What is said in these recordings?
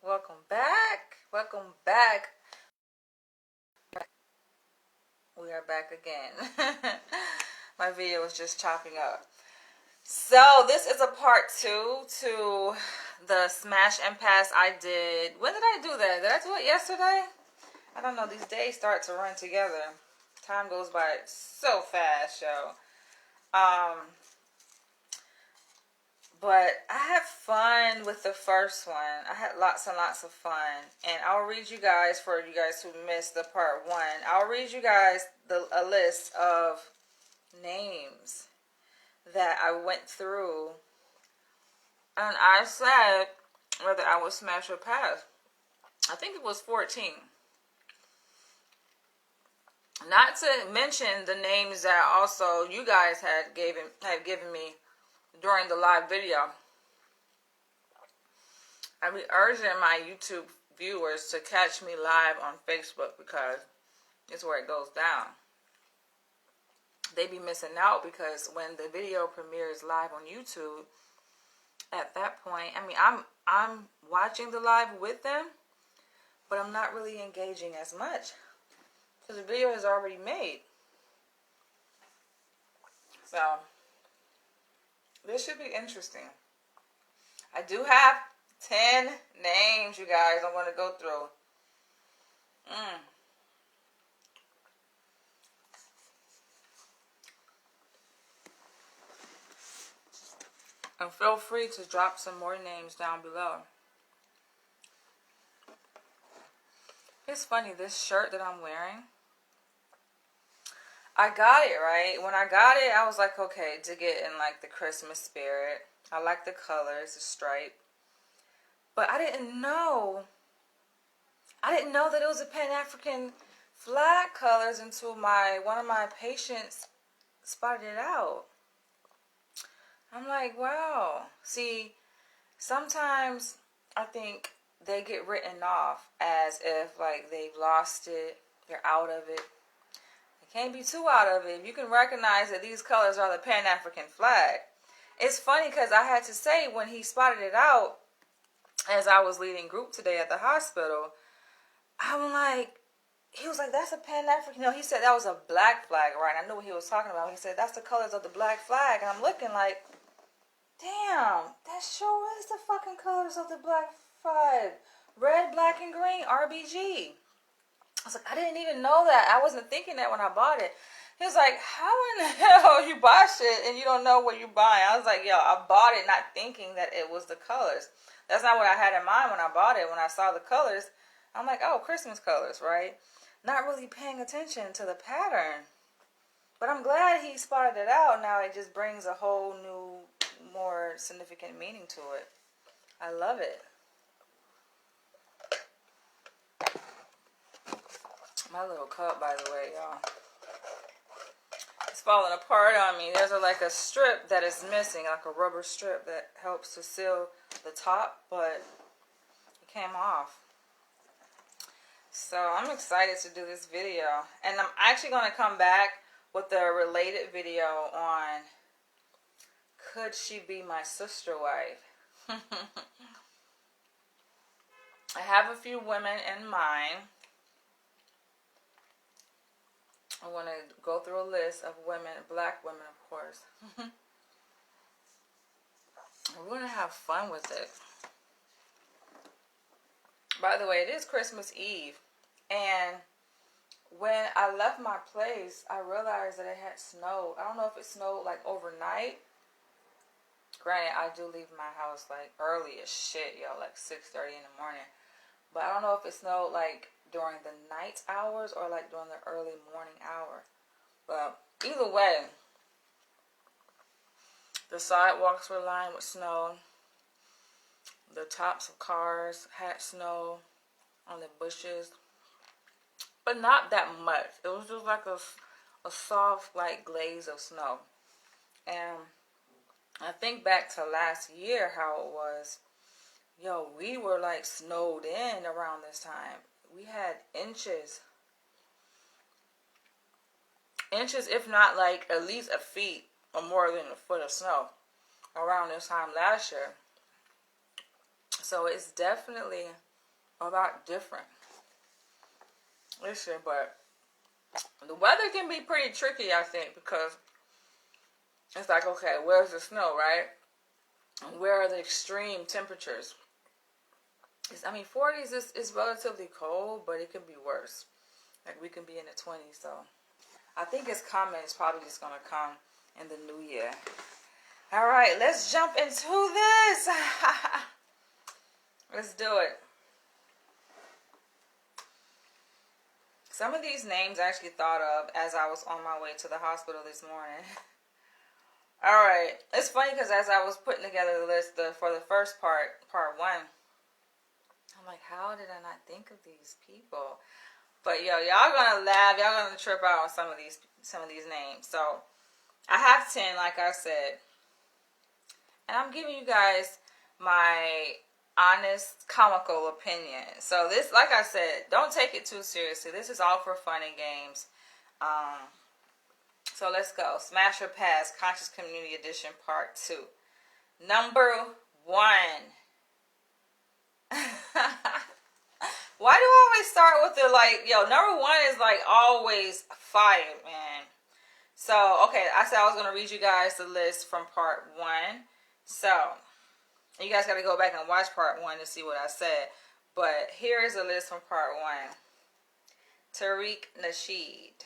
Welcome back. Welcome back. We are back again. My video was just chopping up. So this is a part 2 to the smash and pass I did. When did I do that? Did I do it yesterday? I don't know. These days start to run together. Time goes by so fast, yo. But I had fun with the first one. I had lots and lots of fun. And I'll read you guys, for you guys who missed the part 1, I'll read you guys a list of names that I went through. And I said whether I would smash or pass. I think it was 14. Not to mention the names that also you guys had given me during the live video. I be urging my YouTube viewers to catch me live on Facebook because it's where it goes down. They be missing out because when the video premieres live on YouTube, at that point, I mean, I'm watching the live with them, but I'm not really engaging as much because the video is already made. So this should be interesting. I do have 10 names, you guys, I'm going to go through. And feel free to drop some more names down below. It's funny, this shirt that I'm wearing, I got it, right? When I got it, I was like, okay, to get in like the Christmas spirit. I like the colors, the stripe. But I didn't know that it was a Pan-African flag colors until one of my patients spotted it out. I'm like, wow. See, sometimes I think they get written off as if like they've lost it, they're out of it. They can't be too out of it. If you can recognize that these colors are the Pan-African flag. It's funny because I had to say when he spotted it out, as I was leading group today at the hospital, I'm like, he was like, that's a Pan-African. No, he said that was a black flag, right? I knew what he was talking about. He said, that's the colors of the black flag. And I'm looking like, damn, that sure is the fucking colors of the black flag. Red, black, and green, RBG. I was like, I didn't even know that. I wasn't thinking that when I bought it. He was like, how in the hell you buy shit and you don't know what you're buying? I was like, yo, I bought it not thinking that it was the colors. That's not what I had in mind when I bought it. When I saw the colors, I'm like, oh, Christmas colors, right? Not really paying attention to the pattern. But I'm glad he spotted it out. Now it just brings a whole new, more significant meaning to it. I love it. My little cup, by the way, y'all. It's falling apart on me. There's like a strip that is missing, like a rubber strip that helps to seal the top, but it came off. So I'm excited to do this video. And I'm actually going to come back with a related video on could she be my sister wife? I have a few women in mind. I want to go through a list of women, black women, of course. We're going to have fun with it. By the way, it is Christmas Eve. And when I left my place, I realized that it had snowed. I don't know if it snowed like overnight. Granted, I do leave my house like early as shit, yo, like 6:30 in the morning. But I don't know if it snowed like during the night hours or like during the early morning hour. But either way, the sidewalks were lined with snow. The tops of cars had snow on the bushes. But not that much. It was just like a soft like glaze of snow. And I think back to last year how it was. Yo, we were like snowed in around this time. We had inches. Inches, if not like at least a feet or more than a foot of snow around this time last year. So it's definitely a lot different. Listen, but the weather can be pretty tricky, I think, because it's like, okay, where's the snow, right? And where are the extreme temperatures? 40s is relatively cold, but it can be worse. Like, we can be in the 20s, so I think it's coming. It's probably just going to come in the new year. All right, let's jump into this. Let's do it. Some of these names I actually thought of as I was on my way to the hospital this morning. All right. It's funny because as I was putting together the list for the first part 1, I'm like, how did I not think of these people? But y'all gonna laugh. Y'all gonna trip out on some of these names. So I have 10, like I said, and I'm giving you guys my honest, comical opinion. So this, like I said, don't take it too seriously. This is all for fun and games. So let's go. Smash or Pass, Conscious Community Edition Part 2. Number 1. Why do I always start with the number 1 is like always fire, man. So, okay, I said I was going to read you guys the list from Part 1. So, you guys got to go back and watch Part 1 to see what I said. But here is the list from Part 1. Tariq Nasheed.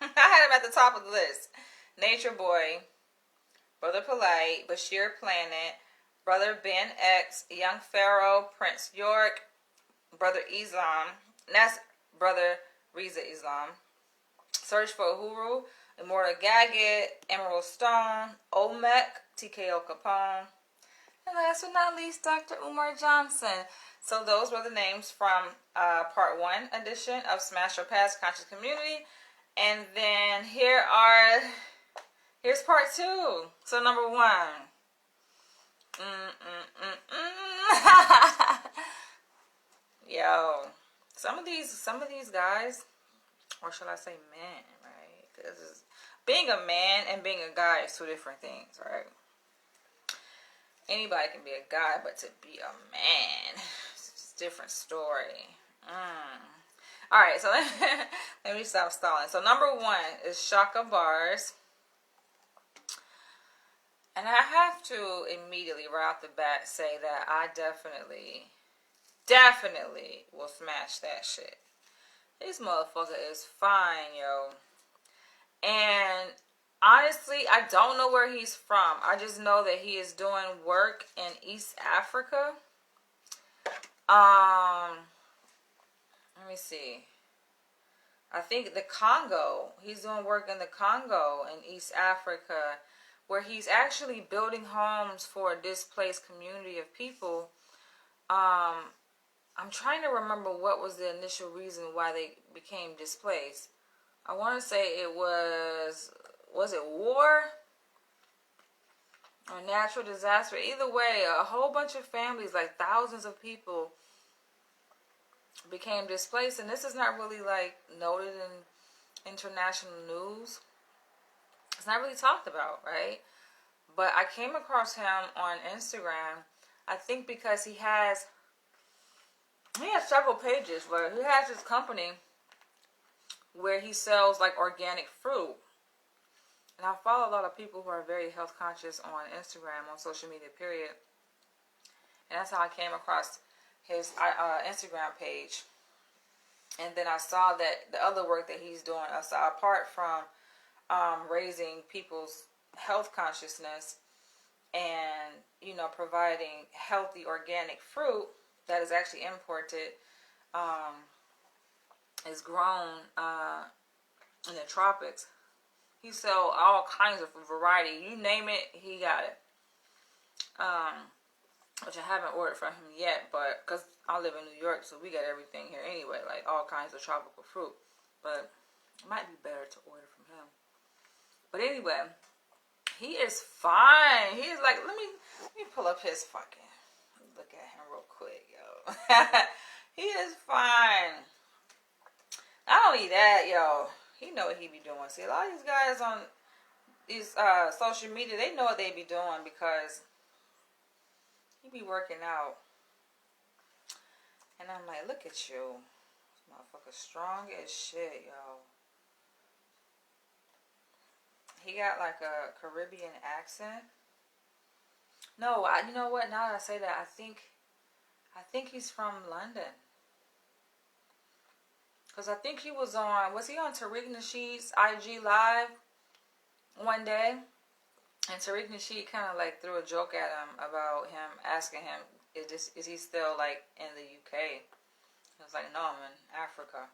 I had him at the top of the list. Nature Boy, Brother Polite, Bashir Planet, Brother Ben X, Young Pharaoh, Prince York, Brother Islam, and that's Brother Reza Islam. Search for Uhuru, Immortal Gaggett, Emerald Stone, Olmec, TKO Capone, and last but not least, Dr. Umar Johnson. So those were the names from Part 1 edition of Smash or Pass Conscious Community. And then here's Part 2. So number 1. Yo, some of these guys, or should I say men, right? Because being a man and being a guy is 2 different things, right? Anybody can be a guy, but to be a man, it's a different story. All right, so let me stop stalling. So number 1 is Shaka Bars. And I have to immediately right off the bat say that I definitely will smash that shit. This motherfucker is fine, yo. And honestly, I don't know where he's from. I just know that he is doing work in East Africa. Let me see. I think the Congo. He's doing work in the Congo in East Africa, where he's actually building homes for a displaced community of people. I'm trying to remember what was the initial reason why they became displaced. I want to say it was it war or natural disaster? Either way, a whole bunch of families, like thousands of people, became displaced. And this is not really like noted in international news. It's not really talked about, right? But I came across him on Instagram, I think because he has several pages where he has his company where he sells like organic fruit. And I follow a lot of people who are very health conscious on Instagram, on social media, period. And that's how I came across his Instagram page. And then I saw that the other work that he's doing, apart from raising people's health consciousness and, providing healthy organic fruit that is actually imported, is grown in the tropics. He sells all kinds of variety. You name it, he got it. Which I haven't ordered from him yet, but because I live in New York, so we got everything here anyway, like all kinds of tropical fruit. But it might be better to order from him. But anyway, he is fine. He's like, let me pull up his fucking, look at him real quick, yo. He is fine. Not only that, yo, he know what he be doing. See, a lot of these guys on these social media, they know what they be doing because he be working out. And I'm like, look at you. This motherfucker strong as shit, yo. He got like a Caribbean accent. No, you know what? Now that I say that, I think he's from London. Because I think he was he on Tariq Nasheed's IG Live one day? And Tariq Nasheed kind of like threw a joke at him about him, asking him, is he still like in the UK? He was like, no, I'm in Africa.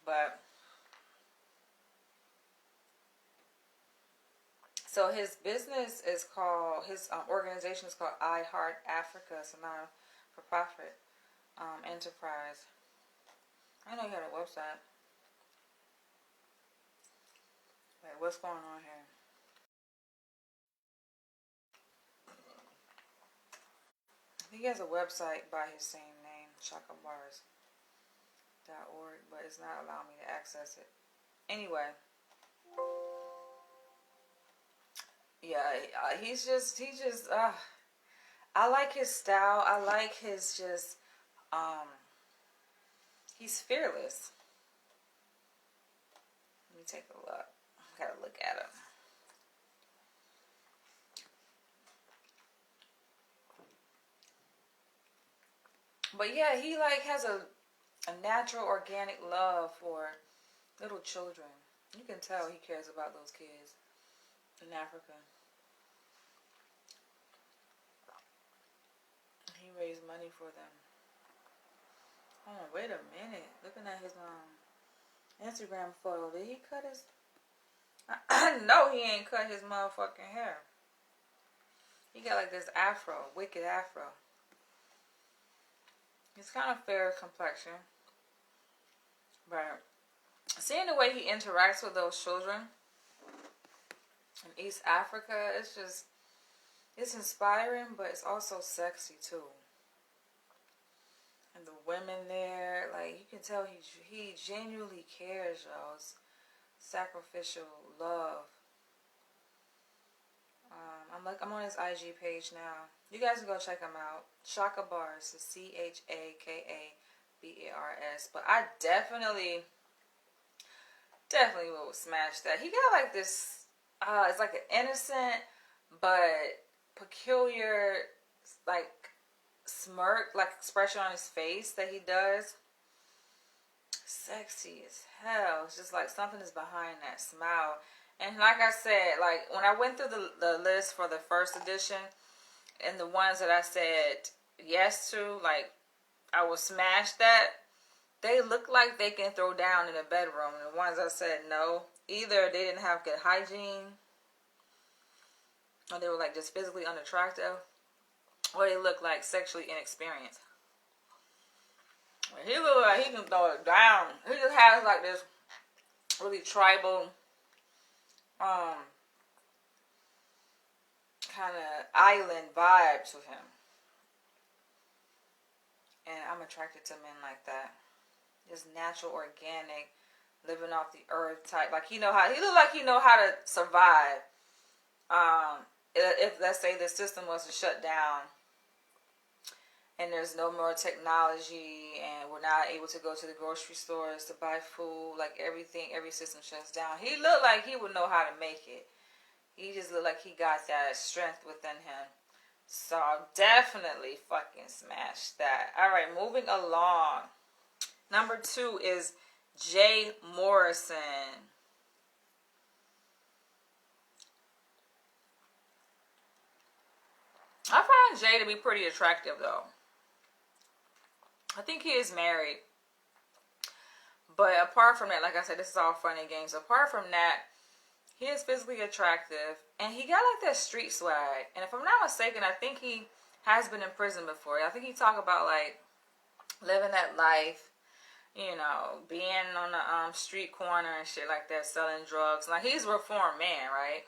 But, so his business is called, his organization is called I Heart Africa. It's a non-for-profit enterprise. I know you had a website. Wait, what's going on here? I think he has a website by his same name, shakabars.org, but it's not allowing me to access it. Anyway, yeah, I like his style. I like his he's fearless. Let me take a look. I gotta look at him. But yeah, he like has a natural, organic love for little children. You can tell he cares about those kids in Africa. He raised money for them. Oh, wait a minute. Looking at his Instagram photo, did he cut his... I know he ain't cut his motherfucking hair. He got like this afro, wicked afro. He's kind of fair complexion. But seeing the way he interacts with those children in East Africa, it's inspiring, but it's also sexy too. And the women there, like, you can tell he genuinely cares, y'all. It's sacrificial love. I'm on his IG page now. You guys can go check him out. Shaka Bars, CHAKABARS. But I definitely will smash that. He got like this, it's like an innocent but peculiar, like, smirk, like, expression on his face that he does. Sexy as hell. It's just like something is behind that smile. And like I said, like, when I went through the list for the first edition, and the ones that I said yes to, like, I will smash that, they look like they can throw down in a bedroom. And the ones I said no, either they didn't have good hygiene, or they were like just physically unattractive, or they look like sexually inexperienced. He look like he can throw it down. He just has like this really tribal kind of island vibe to him. And I'm attracted to men like that. Just natural, organic, living off the earth type. Like he look like he know how to survive. If let's say the system was to shut down and there's no more technology and we're not able to go to the grocery stores to buy food, like every system shuts down. He looked like he would know how to make it. He just looked like he got that strength within him. So definitely fucking smash that. Alright, moving along. Number 2 is Jay Morrison. I find Jay to be pretty attractive though. I think he is married. But apart from that, like I said, this is all fun and games. Apart from that, he is physically attractive. And he got like that street swag. And if I'm not mistaken, I think he has been in prison before. I think he talked about like living that life, you know, being on the street corner and shit like that, selling drugs. Like, he's a reformed man, right?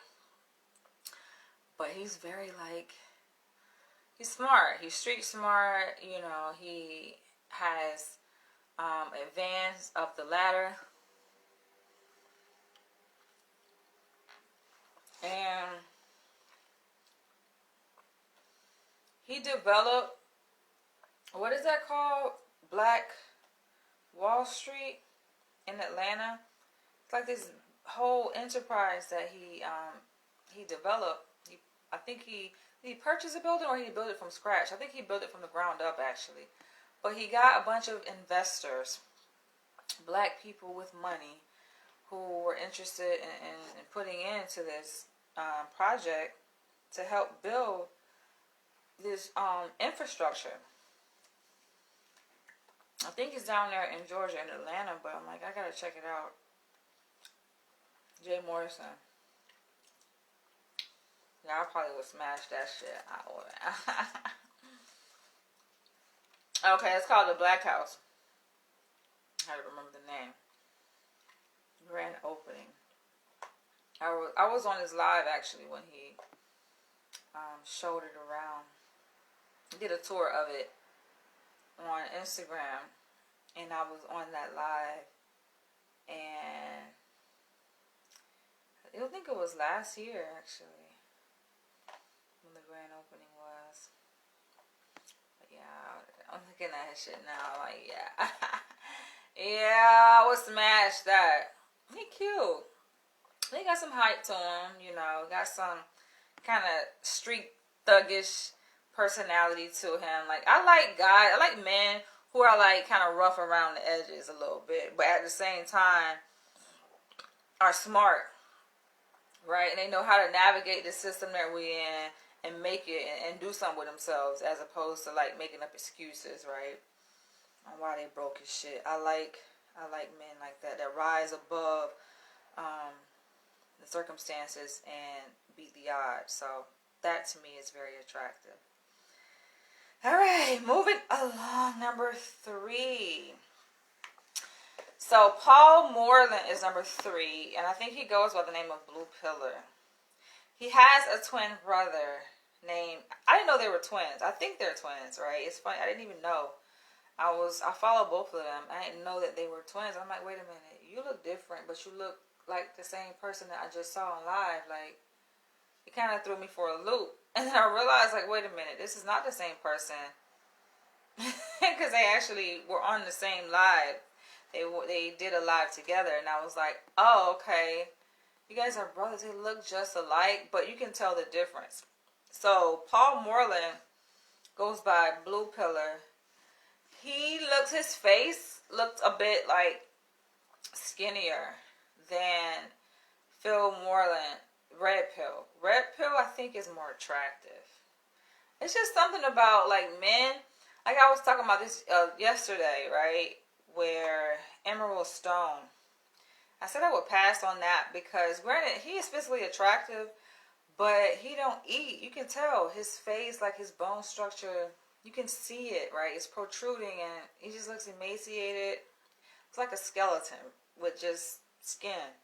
But he's very like, he's smart. He's street smart. You know, he has advanced up the ladder. And he developed what is that called? Black Wall Street in Atlanta. It's like this whole enterprise that he developed. I think he purchased a building or he built it from scratch. I think he built it from the ground up actually. But he got a bunch of investors, black people with money, who were interested in putting into this project to help build this infrastructure. I think it's down there in Georgia and Atlanta, but I'm like, I gotta check it out. Jay Morrison. Yeah, I probably would smash that shit. Okay, it's called the Black House. I don't remember the name. Grand opening. I was on his live actually when he showed it around. He did a tour of it on Instagram, and I was on that live, and I think it was last year actually when the grand opening was. But yeah, I'm looking at his shit now, like, yeah. Yeah, I would smash that. He cute. He got some hype to him, you know, got some kind of street thuggish personality to him. Like, I like men who are like kind of rough around the edges a little bit, but at the same time are smart, right? And they know how to navigate the system that we're in and make it and do something with themselves, as opposed to like making up excuses, right? On why they broke his shit. I like men like that rise above the circumstances and beat the odds. So that to me is very attractive. All right, moving along, number 3. So Paul Moreland is number 3, and I think he goes by the name of Blue Pillar. He has a twin brother named, I didn't know they were twins. I think they're twins, right? It's funny, I didn't even know. I follow both of them. I didn't know that they were twins. I'm like, wait a minute, you look different, but you look like the same person that I just saw on live. Like, it kind of threw me for a loop. And then I realized, like, wait a minute, this is not the same person. Because they actually were on the same live. They did a live together, and I was like, oh, okay. You guys are brothers. They look just alike, but you can tell the difference. So Paul Moreland goes by Blue Pillar. His face looked a bit like skinnier than Phil Moreland, Red Pill. Red Pill, I think, is more attractive. It's just something about, like, men. Like, I was talking about this yesterday, right? Where Emerald Stone. I said I would pass on that because, granted, he is physically attractive, but he don't eat. You can tell his face, like his bone structure, you can see it, right? It's protruding, and he just looks emaciated. It's like a skeleton with just skin.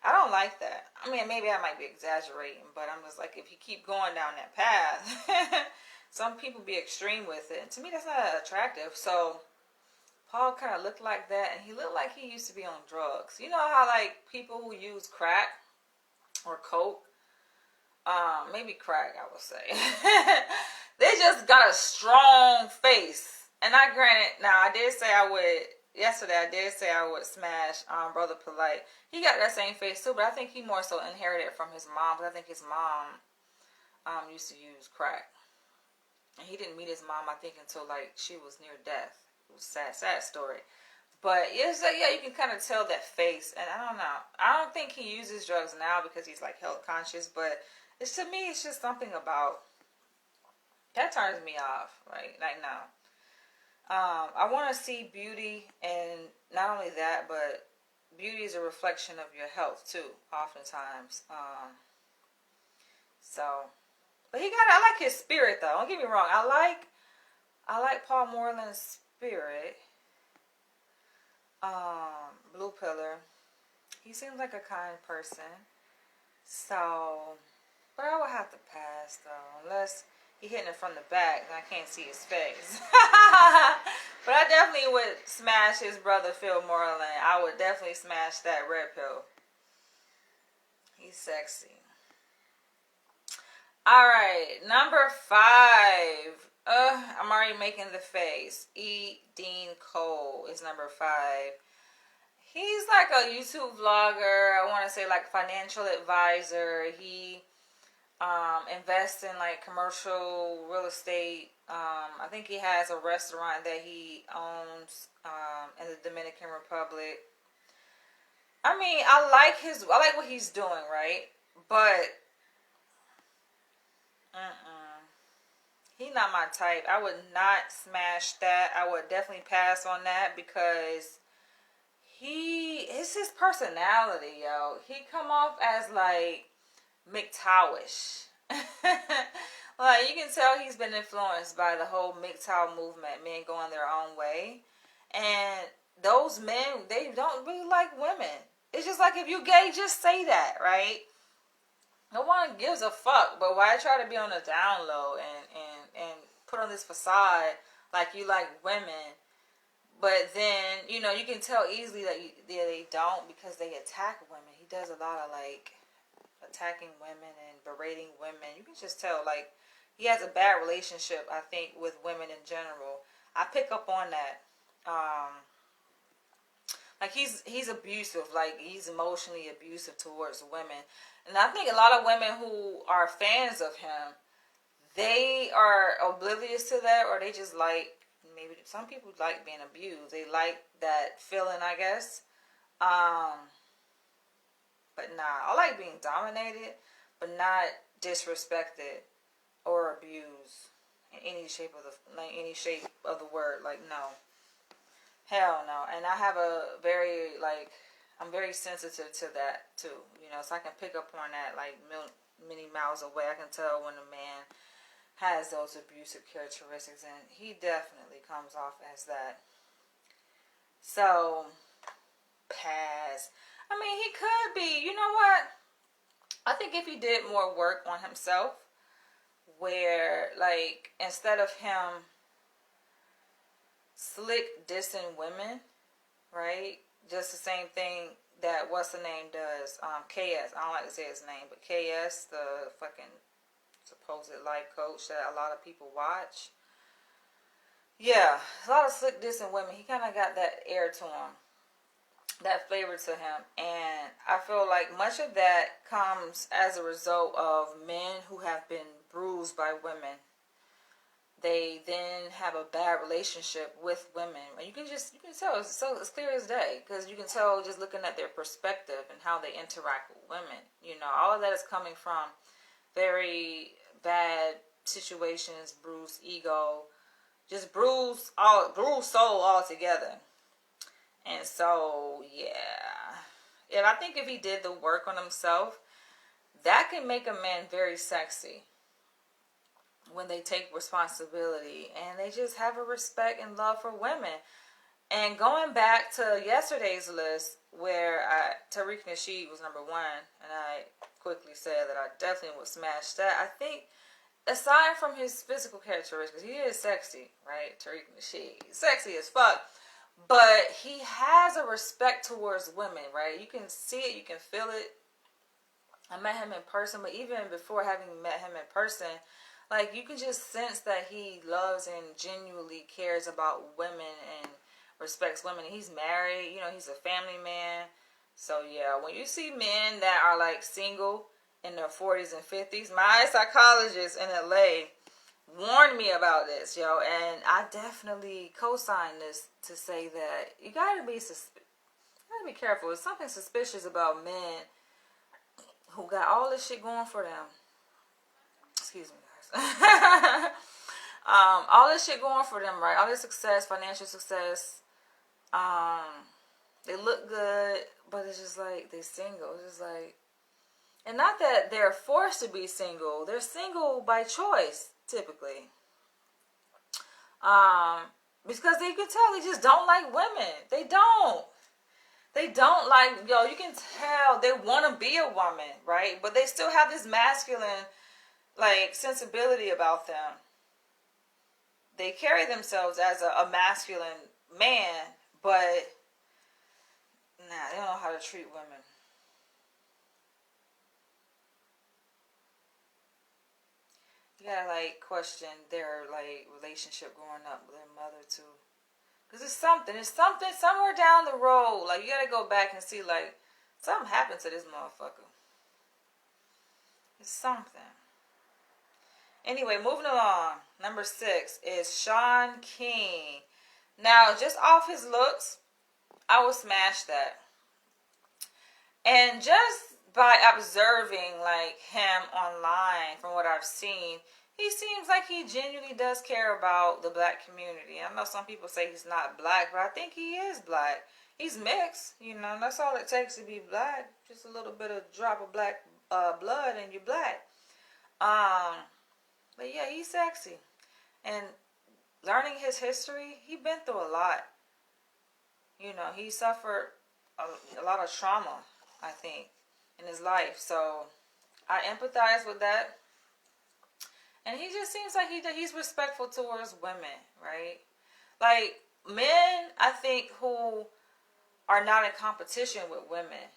I don't like that. I mean, maybe I might be exaggerating, but I'm just like, if you keep going down that path, some people be extreme with it. And to me, that's not attractive. So Paul kind of looked like that, and he looked like he used to be on drugs. You know how, like, people who use crack or coke, maybe crack, I would say, they just got a strong face. And I did say I would smash Brother Polite. He got that same face too, but I think he more so inherited it from his mom, because I think his mom used to use crack. And he didn't meet his mom, I think, until, like, she was near death. It was a sad story. But it's like, yeah, you can kind of tell that face. And I don't know. I don't think he uses drugs now because he's, like, health conscious. But to me, it's just something about, that turns me off, right? Like, no. I want to see beauty, and not only that, but beauty is a reflection of your health too, oftentimes. But I like his spirit though. Don't get me wrong. I like Paul Moreland's spirit. Blue Pillar. He seems like a kind person. So, but I would have to pass though, unless he hitting it from the back and I can't see his face. But I definitely would smash his brother Phil Moreland. I would definitely smash that Red Pill. He's sexy. Alright, number 5. I'm already making the face. E. Dean Cole is number 5. He's like a YouTube vlogger. I want to say like financial advisor. He invests in like commercial real estate. I think he has a restaurant that he owns in the Dominican Republic. I mean, I like what he's doing, right? But he's not my type. I would not smash that. I would definitely pass on that because it's his personality, yo. He come off as like MGTOWish. Like, you can tell he's been influenced by the whole MGTOW movement, men going their own way. And those men, they don't really like women. It's just like, if you gay, just say that, right? No one gives a fuck. But why try to be on the down low and put on this facade like you like women? But then, you know, you can tell easily that they don't, because they attack women. He does a lot of like attacking women and berating women. You can just tell, like, he has a bad relationship, I think, with women in general. I pick up on that. Like, he's abusive. Like, he's emotionally abusive towards women. And I think a lot of women who are fans of him, they are oblivious to that, or they just like, maybe some people like being abused. They like that feeling, I guess. But nah, I like being dominated, but not disrespected or abused in any shape of the word. Like, no, hell no. And I have I'm very sensitive to that too. You know, so I can pick up on that like many miles away. I can tell when a man has those abusive characteristics, and he definitely comes off as that. So, pass. I mean, he could be. You know what? I think if he did more work on himself, where, like, instead of him slick dissing women, right? Just the same thing that what's the name does. KS. I don't like to say his name, but KS, the fucking supposed life coach that a lot of people watch. Yeah, a lot of slick dissing women. He kind of got that air to him, that flavor to him. And I feel like much of that comes as a result of men who have been bruised by women. They then have a bad relationship with women. And you can tell, it's clear as day, because you can tell just looking at their perspective and how they interact with women. You know, all of that is coming from very bad situations, bruised ego, just bruised soul altogether. And so, yeah. And I think if he did the work on himself, that can make a man very sexy when they take responsibility and they just have a respect and love for women. And going back to yesterday's list, where Tariq Nasheed was number 1, and I quickly said that I definitely would smash that. I think, aside from his physical characteristics, he is sexy, right? Tariq Nasheed, sexy as fuck. But he has a respect towards women, right? You can see it, you can feel it. I met him in person, but even before having met him in person, like, you can just sense that he loves and genuinely cares about women and respects women. He's married, you know, he's a family man. So, yeah, when you see men that are, like, single in their 40s and 50s, my psychologist in LA warned me about this, yo, and I definitely co-signed this to say that you gotta be careful. There's something suspicious about men who got all this shit going for them. Excuse me, guys. All this shit going for them, right? All this success, financial success. They look good, but it's just like they're single. It's just like, and not that they're forced to be single. They're single by choice, typically. Because you can tell they just don't like women. They don't. They don't like, yo, you can tell they want to be a woman, right? But they still have this masculine, like, sensibility about them. They carry themselves as a masculine man, but nah, they don't know how to treat women. You You gotta like question their like relationship growing up with their mother too. Cause it's something somewhere down the road. Like you gotta go back and see like something happened to this motherfucker. It's something. Anyway, moving along. Number 6 is Sean King. Now, just off his looks, I will smash that. And just by observing like him online, from what I've seen, he seems like he genuinely does care about the black community. I know some people say he's not black, but I think he is black. He's mixed, you know. That's all it takes to be black. Just a little bit of drop of black blood and you're black. But yeah, he's sexy. And learning his history, he been through a lot. You know, he suffered a lot of trauma, I think, in his life. So I empathize with that. And he just seems like he's respectful towards women, right? Like men, I think, who are not in competition with women.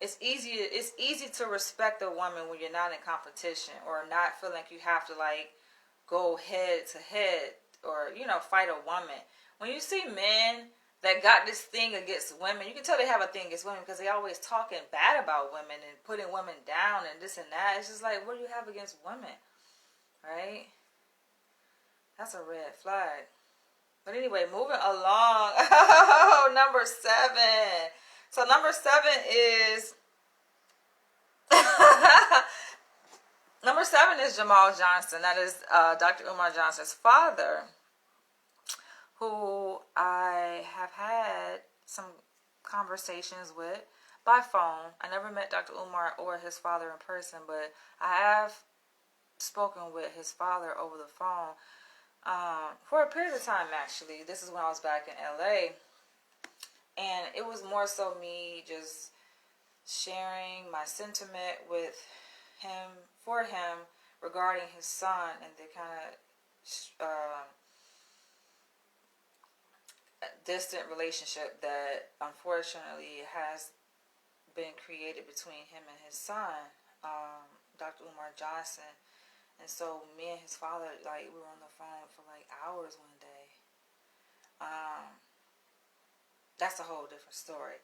It's easy to respect a woman when you're not in competition or not feeling like you have to like go head to head or, you know, fight a woman. When you see men that got this thing against women, you can tell they have a thing against women because they always talking bad about women and putting women down and this and that. It's just like, what do you have against women? Right? That's a red flag. But anyway, moving along. Number 7. So number 7 is number 7 is Jamal Johnson. That is Dr. Umar Johnson's father, who I have had some conversations with by phone. I never met Dr. Umar or his father in person, but I have spoken with his father over the phone for a period of time, actually. This is when I was back in LA. And it was more so me just sharing my sentiment with him, for him, regarding his son and the kind of distant relationship that unfortunately has been created between him and his son, Dr. Umar Johnson. And so me and his father, like, we were on the phone for like hours one day. That's a whole different story.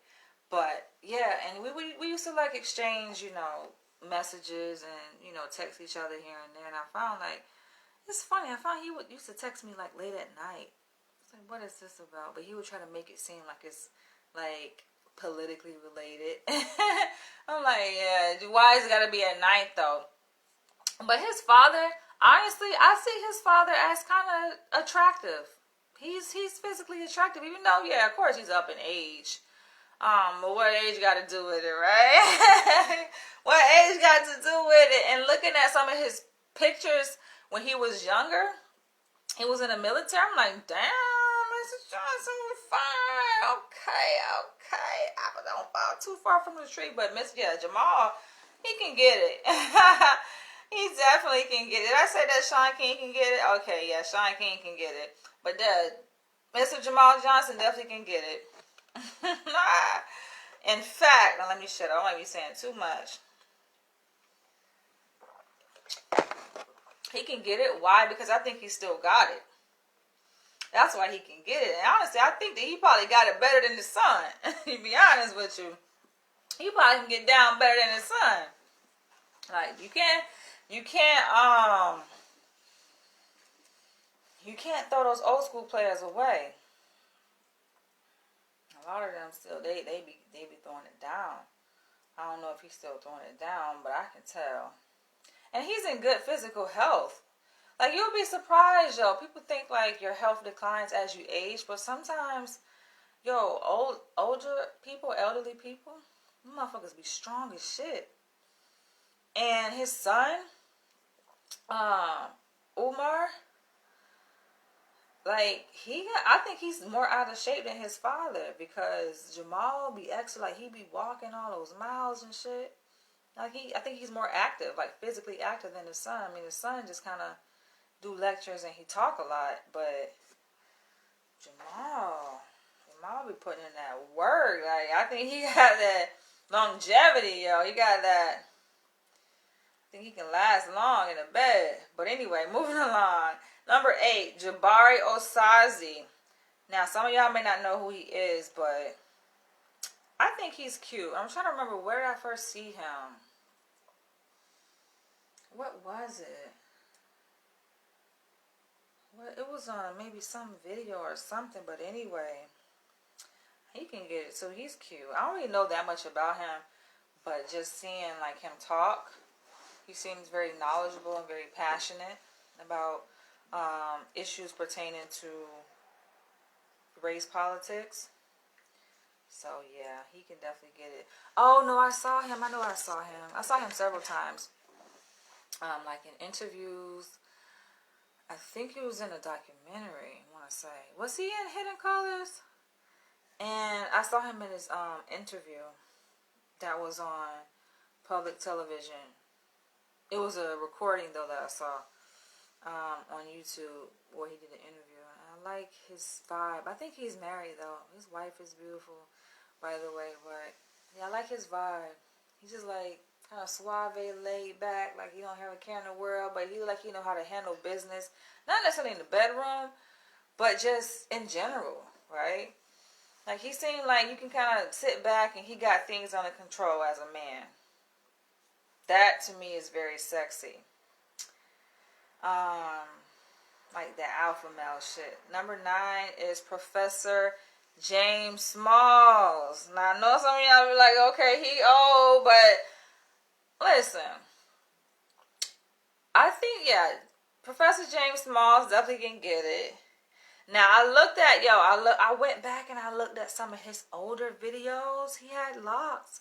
But yeah, and we used to like exchange, you know, messages and, you know, text each other here and there. And I found like, it's funny, I found he used to text me like late at night. It's like, what is this about? But he would try to make it seem like it's like politically related. I'm like, yeah, why is it gotta be at night though? But his father, honestly, I see his father as kind of attractive. He's physically attractive, even though, yeah, of course, he's up in age. But what age got to do with it, right? What age got to do with it? And looking at some of his pictures when he was younger, he was in the military. I'm like, damn, Mr. Johnson was fine. Okay. I don't fall too far from the tree, but Jamal, he can get it. He definitely can get it. Did I say that Sean King can get it? Okay, yeah, Sean King can get it. But Mr. Jamal Johnson definitely can get it. In fact, now let me shut up. I don't want to be saying too much. He can get it. Why? Because I think he still got it. That's why he can get it. And honestly, I think that he probably got it better than his son. To be honest with you. He probably can get down better than his son. Like, you can't throw those old school players away. A lot of them still, they be throwing it down. I don't know if he's still throwing it down, but I can tell. And he's in good physical health. Like, you'll be surprised, yo. People think like your health declines as you age, but sometimes, elderly people, motherfuckers be strong as shit. And his son, Umar, like, I think he's more out of shape than his father, because Jamal be extra, like, he be walking all those miles and shit. Like, I think he's more active, like, physically active than his son. I mean, his son just kind of do lectures and he talk a lot, but Jamal be putting in that work. Like, I think he got that longevity, yo. He got that think he can last long in a bed. But anyway, moving along. Number 8, Jabari Osazi. Now, some of y'all may not know who he is, but I think he's cute. I'm trying to remember where did I first see him. What was it? Well, it was on maybe some video or something, but anyway, he can get it. So he's cute. I don't really know that much about him, but just seeing like him talk, he seems very knowledgeable and very passionate about issues pertaining to race politics. So yeah, he can definitely get it. Oh no, I saw him. I know I saw him. I saw him several times. Like in interviews. I think he was in a documentary, I want to say. Was he in Hidden Colors? And I saw him in his interview that was on public television. It was a recording, though, that I saw on YouTube where he did an interview. And I like his vibe. I think he's married, though. His wife is beautiful, by the way. But, yeah, I like his vibe. He's just, like, kind of suave, laid back, like he don't have a care in the world, but he like he know how to handle business. Not necessarily in the bedroom, but just in general, right? Like he seemed like you can kind of sit back and he got things under control as a man. That to me is very sexy. Like that alpha male shit. Number 9 is Professor James Smalls. Now I know some of y'all be like, okay, he old, but listen, I think, yeah, Professor James Smalls definitely can get it. Now, I went back and I looked at some of his older videos. He had locks.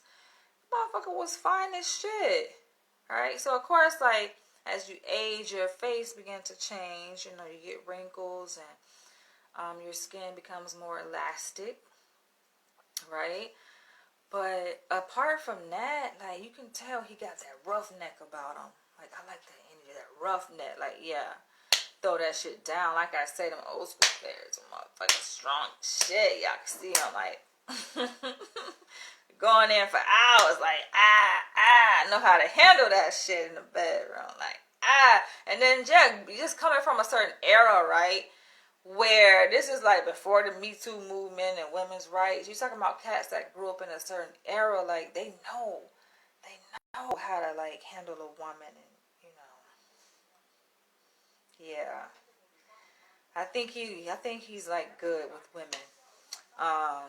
Motherfucker was fine as shit. Alright, so of course, like, as you age, your face begins to change. You know, you get wrinkles and your skin becomes more elastic. Right? But apart from that, like, you can tell he got that rough neck about him. Like, I like that energy, that rough neck. Like, yeah, throw that shit down. Like I say, them old school players, motherfucking strong shit. Y'all can see him, like, going in for hours. Like, know how to handle that shit in the bedroom. Like, And then, just coming from a certain era, right? Where this is like before the Me Too movement and women's rights. You're talking about cats that grew up in a certain era, like they know how to like handle a woman, and yeah. I think he's like good with women.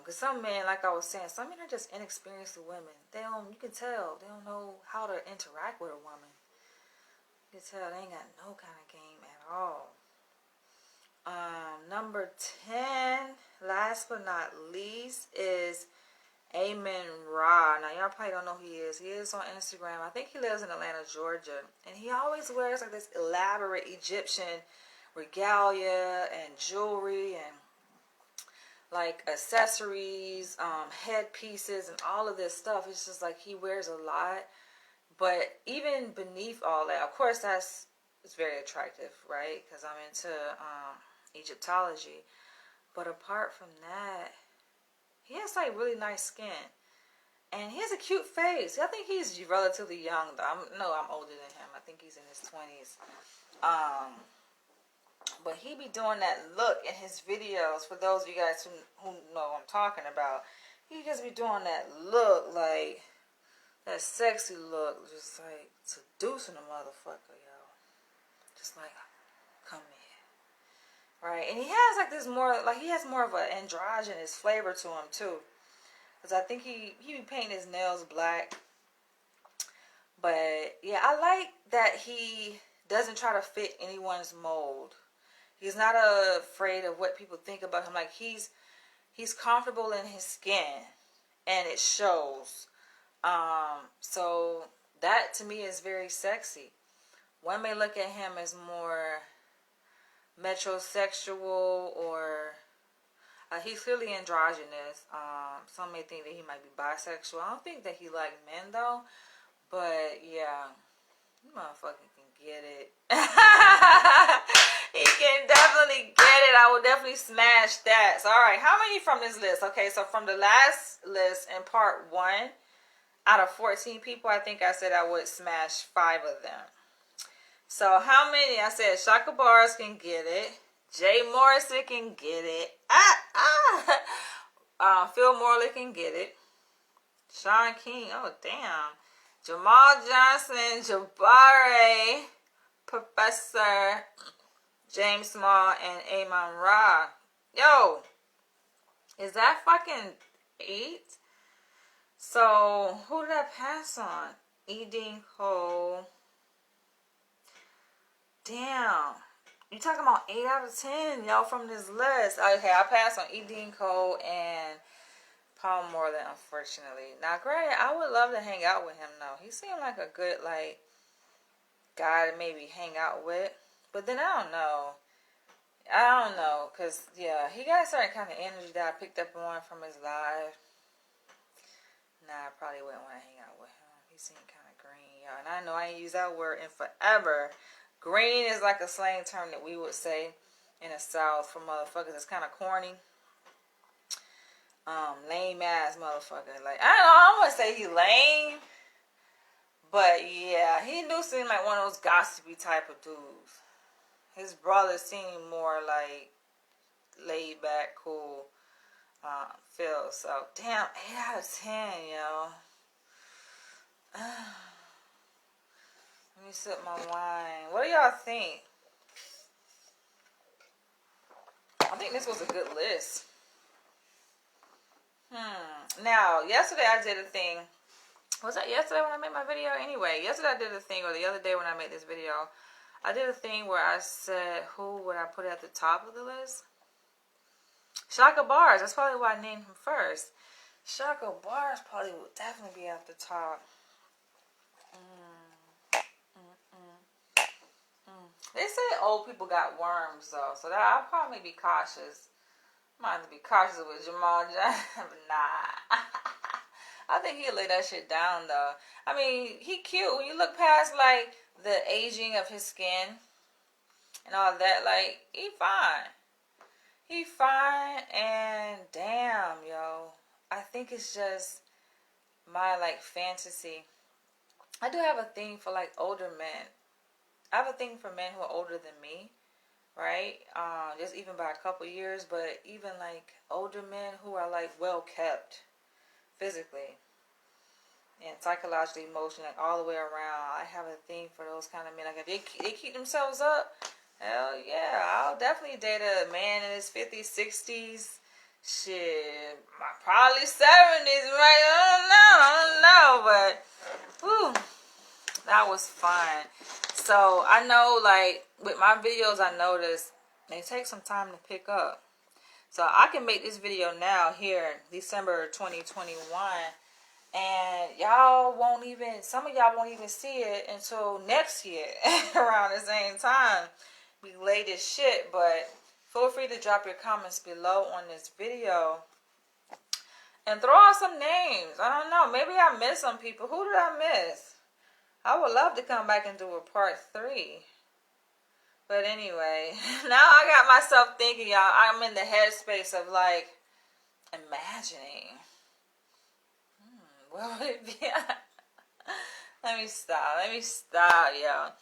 Cause some men, like I was saying, some men are just inexperienced with women. You can tell they don't know how to interact with a woman. You can tell they ain't got no kind of game at all. Number 10, last but not least, is Amen Ra. Now, y'all probably don't know who he is. He is on Instagram. I think he lives in Atlanta, Georgia. And he always wears like this elaborate Egyptian regalia and jewelry and like accessories, headpieces, and all of this stuff. It's just like he wears a lot. But even beneath all that, of course, it's very attractive, right? Because I'm into Egyptology. But apart from that, he has like really nice skin. And he has a cute face. I think he's relatively young, though. I'm older than him. I think he's in his 20s. But he be doing that look in his videos. For those of you guys who know what I'm talking about, he just be doing that look, like that sexy look, just like seducing a motherfucker, yo. Just like, come here, right? And he has like this he has more of an androgynous flavor to him too, because I think he be painting his nails black. But yeah, I like that he doesn't try to fit anyone's mold. He's not afraid of what people think about him. Like he's comfortable in his skin, and it shows. So that to me is very sexy. One may look at him as more metrosexual, or he's clearly androgynous. Some may think that he might be bisexual. I don't think that he like men though. But yeah, you motherfucking can get it. He can definitely get it. I will definitely smash that. So, all right, how many from this list? Okay, so from the last list in part 1, out of 14 people, I think I said I would smash 5 of them. So how many? I said Shaka Bars can get it. Jay Morrison can get it. Phil Morley can get it. Sean King. Oh, damn. Jamal Johnson, Jabari, Professor, James Small, and Amon Ra. Yo, is that fucking 8? So, who did I pass on? E. Dean Cole. Damn. You talking about 8 out of 10, yo, from this list. Okay, I passed on E. Dean Cole and Paul Moreland, unfortunately. Now, granted, I would love to hang out with him, though. He seemed like a good, like, guy to maybe hang out with. But then I don't know. Because, yeah, he got a certain kind of energy that I picked up on from his live. Nah, I probably wouldn't want to hang out with him. He seemed kind of green, y'all. And I know I ain't used that word in forever. Green is like a slang term that we would say in the South for motherfuckers. It's kind of corny. Lame ass motherfucker. Like, I don't want to say he lame. But yeah, he do seem like one of those gossipy type of dudes. His brother seemed more like laid back, cool feel. So, damn, 8 out of 10, yo. Let me sip my wine. What do y'all think? I think this was a good list. Now, yesterday I did a thing. Was that yesterday when I made my video? Anyway, yesterday I did a thing, or the other day when I made this video, I did a thing where I said, who would I put at the top of the list? Shaka Bars. That's probably why I named him first. Shaka Bars probably would definitely be at the top. They say old people got worms, though, so that I'll probably be cautious. Might have to be cautious with Jamal Johnson, but nah. I think he'll lay that shit down, though. I mean, he cute. When you look past, like, the aging of his skin and all that, like, he fine. He fine, and damn, yo. I think it's just my, like, fantasy. I do have a thing for, like, older men. I have a thing for men who are older than me, right? Just even by a couple years, but even, like, older men who are, like, well-kept physically and psychologically, emotionally, like, all the way around. I have a thing for those kind of men. Like, if they keep themselves up, hell yeah, I'll definitely date a man in his 50s, 60s. Shit, probably 70s, right? I don't know, but, whew, that was fun. So, I know, like, with my videos, I noticed they take some time to pick up. So, I can make this video now, here, December 2021, and y'all won't even, some of y'all won't even see it until next year, around the same time. We late as shit, but feel free to drop your comments below on this video. And throw out some names. I don't know, maybe I missed some people. Who did I miss? I would love to come back and do a part 3. But anyway, now I got myself thinking, y'all. I'm in the headspace of, like, imagining. What would it be? Let me stop, yo.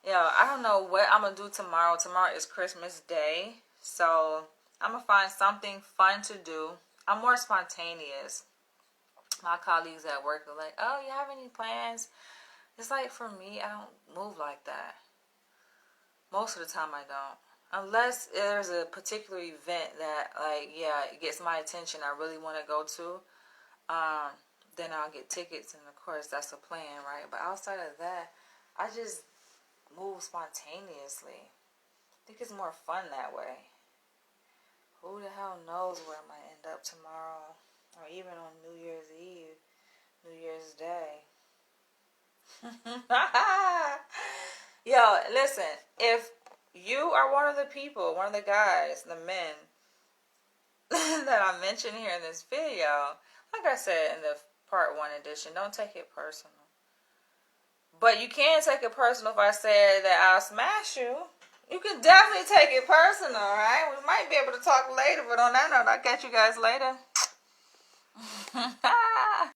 Yo, I don't know what I'm going to do tomorrow. Tomorrow is Christmas Day. So, I'm going to find something fun to do. I'm more spontaneous. My colleagues at work are like, oh, you have any plans? It's like, for me, I don't move like that. Most of the time, I don't. Unless there's a particular event that, like, yeah, it gets my attention, I really want to go to. Then I'll get tickets, and of course, that's a plan, right? But outside of that, I just move spontaneously. I think it's more fun that way. Who the hell knows where I might end up tomorrow, or even on New Year's Eve, New Year's Day. Yo, listen, if you are one of the people, one of the guys, the men that I mentioned here in this video, like I said in the part 1 edition, don't take it personal. But you can take it personal if I said that I'll smash you. You can definitely take it personal, right? We might be able to talk later, but on that note, I'll catch you guys later.